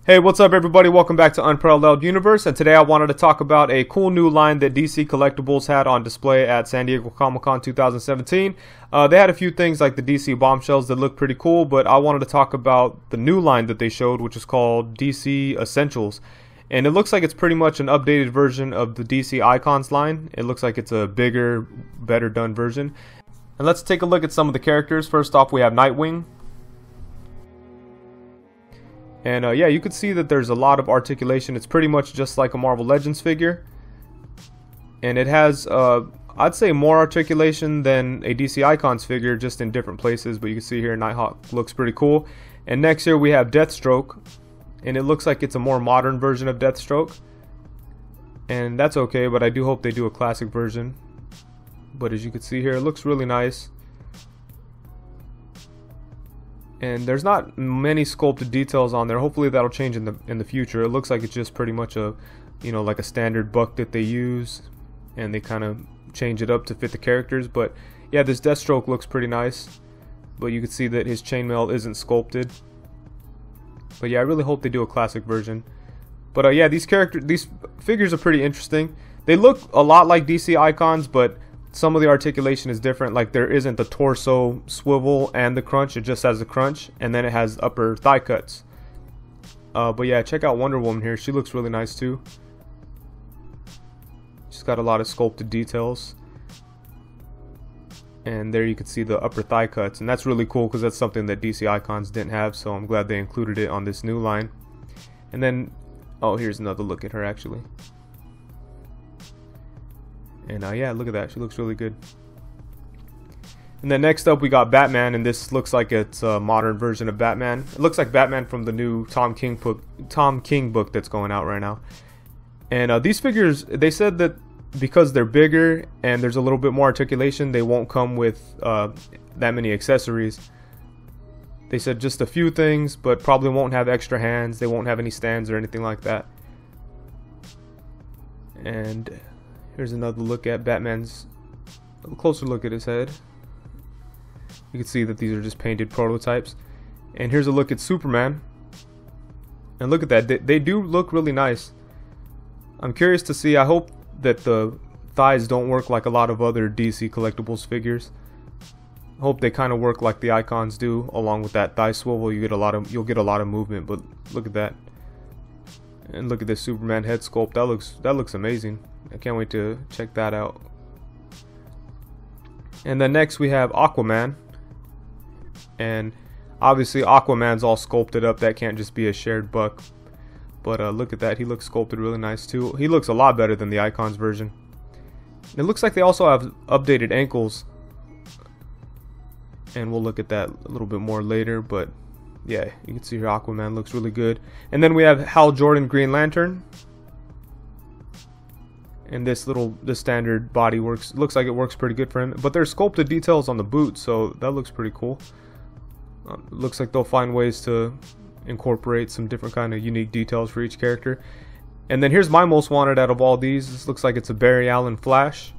Hey, what's up everybody? Welcome back to Unparalleled Universe, and today I wanted to talk about a cool new line that DC Collectibles had on display at San Diego Comic-Con 2017. They had a few things like the DC bombshells that look pretty cool, but I wanted to talk about the new line that they showed, which is called DC Essentials. And it looks like it's pretty much an updated version of the DC Icons line. It looks like it's a bigger, better done version. And let's take a look at some of the characters. First off, we have Nightwing. And yeah, you can see that there's a lot of articulation. It's pretty much just like a Marvel Legends figure. And it has, I'd say, more articulation than a DC Icons figure, just in different places. But you can see here, Nighthawk looks pretty cool. And next here we have Deathstroke. And it looks like it's a more modern version of Deathstroke. And that's okay, but I do hope they do a classic version. But as you can see here, it looks really nice. And there's not many sculpted details on there. Hopefully that'll change in the future. It looks like it's just pretty much a, like a standard buck that they use, and they kind of change it up to fit the characters. But yeah, this Deathstroke looks pretty nice. But you can see that his chainmail isn't sculpted. But yeah, I really hope they do a classic version. But yeah, these figures are pretty interesting. They look a lot like DC Icons, but some of the articulation is different. Like, there isn't the torso swivel and the crunch, it just has the crunch, and then it has upper thigh cuts. But yeah, check out Wonder Woman here. She looks really nice too. She's got a lot of sculpted details. And there you can see the upper thigh cuts, and that's really cool because that's something that DC Icons didn't have, so I'm glad they included it on this new line. And then, oh, here's another look at her actually. And yeah, look at that. She looks really good. And then next up we got Batman, and this looks like it's a modern version of Batman. It looks like Batman from the new Tom King book that's going out right now. And these figures, they said that because they're bigger and there's a little bit more articulation, they won't come with that many accessories. They said just a few things, but probably won't have extra hands. They won't have any stands or anything like that. And here's another look at Batman's, a closer look at his head. You can see that these are just painted prototypes. And here's a look at Superman. And look at that, they do look really nice. I'm curious to see, I hope that the thighs don't work like a lot of other DC Collectibles figures. I hope they kind of work like the Icons do. Along with that thigh swivel, you'll get a lot of movement. But look at that. And look at this Superman head sculpt. That looks amazing. I can't wait to check that out. And then next we have Aquaman. And obviously Aquaman's all sculpted up. That can't just be a shared buck. But look at that. He looks sculpted really nice too. He looks a lot better than the Icons version. It looks like they also have updated ankles. And we'll look at that a little bit more later. But yeah, you can see here Aquaman looks really good. And then we have Hal Jordan Green Lantern. And this standard body looks like it works pretty good for him. But there's sculpted details on the boots, so that looks pretty cool. Looks like they'll find ways to incorporate some different kind of unique details for each character. And then here's my most wanted out of all these. This looks like it's a Barry Allen Flash.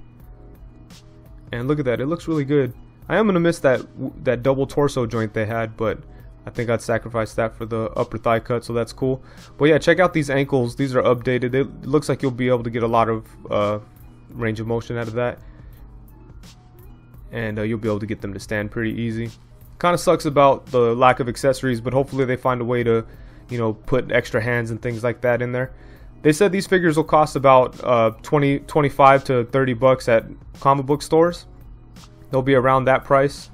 And look at that, it looks really good. I am gonna miss that double torso joint they had, but I think I'd sacrifice that for the upper thigh cut, so that's cool. But yeah, check out these ankles. These are updated. It looks like you'll be able to get a lot of range of motion out of that. And you'll be able to get them to stand pretty easy. Kind of sucks about the lack of accessories, but hopefully they find a way to, put extra hands and things like that in there. They said these figures will cost about 25 to 30 bucks at comic book stores. They'll be around that price.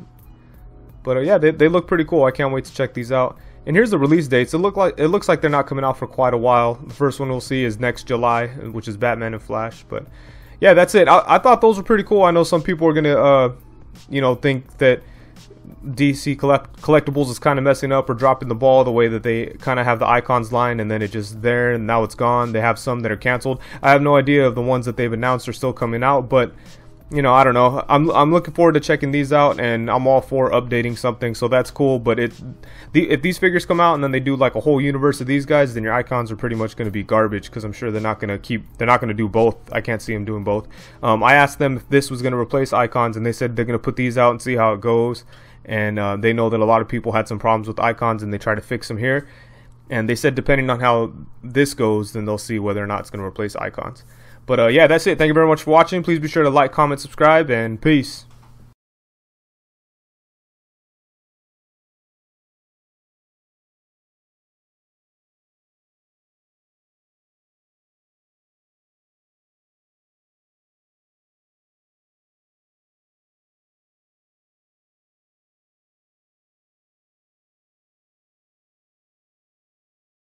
But yeah, they look pretty cool. I can't wait to check these out. And here's the release dates. It looks like they're not coming out for quite a while. The first one we'll see is next July, which is Batman and Flash. But yeah, that's it. I thought those were pretty cool. I know some people are gonna think that DC Collectibles is kind of messing up or dropping the ball the way that they kind of have the Icons line and then it's just there and now it's gone. They have some that are canceled. I have no idea if the ones that they've announced are still coming out, but I don't know. I'm looking forward to checking these out, and I'm all for updating something, so that's cool. But if these figures come out and then they do like a whole universe of these guys, then your Icons are pretty much going to be garbage, because I'm sure they're not going to do both. I can't see them doing both. I asked them if this was going to replace Icons, and they said they're going to put these out and see how it goes. And they know that a lot of people had some problems with Icons, and they try to fix them here. And they said depending on how this goes, then they'll see whether or not it's going to replace icons. But yeah, that's it. Thank you very much for watching. Please be sure to like, comment, subscribe, and peace.